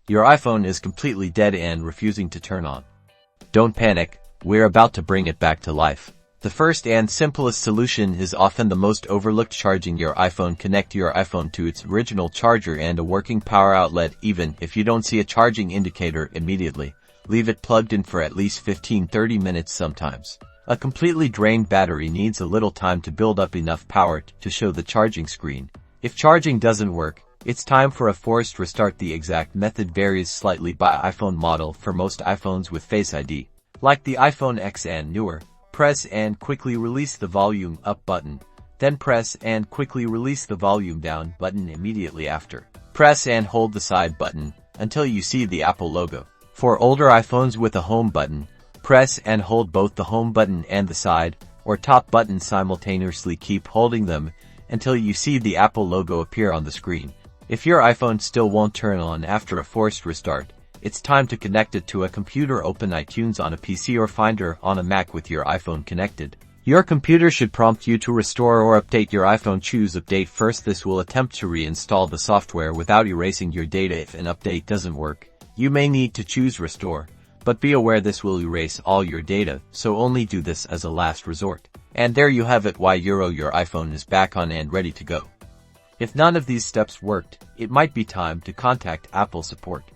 Your iPhone is completely dead and refusing to turn on. Don't panic, we're about to bring it back to life. The first and simplest solution is often the most overlooked: charging your iPhone. Connect your iPhone to its original charger and a working power outlet. Even if you don't see a charging indicator immediately, leave it plugged in for at least 15-30 minutes sometimes. A completely drained battery needs a little time to build up enough power to show the charging screen. If charging doesn't work, it's time for a forced restart. The exact method varies slightly by iPhone model. For most iPhones with Face ID, like the iPhone X and newer, press and quickly release the volume up button, then press and quickly release the volume down button immediately after. Press and hold the side button until you see the Apple logo. For older iPhones with a home button, press and hold both the home button and the side or top button simultaneously. Keep holding them until you see the Apple logo appear on the screen. If your iPhone still won't turn on after a forced restart, it's time to connect it to a computer. Open iTunes on a PC or Finder on a Mac with your iPhone connected. Your computer should prompt you to restore or update your iPhone. Choose Update first. This will attempt to reinstall the software without erasing your data. If an update doesn't work, you may need to choose Restore, but be aware this will erase all your data, so only do this as a last resort. And there you have it. Your iPhone is back on and ready to go. If none of these steps worked, it might be time to contact Apple support.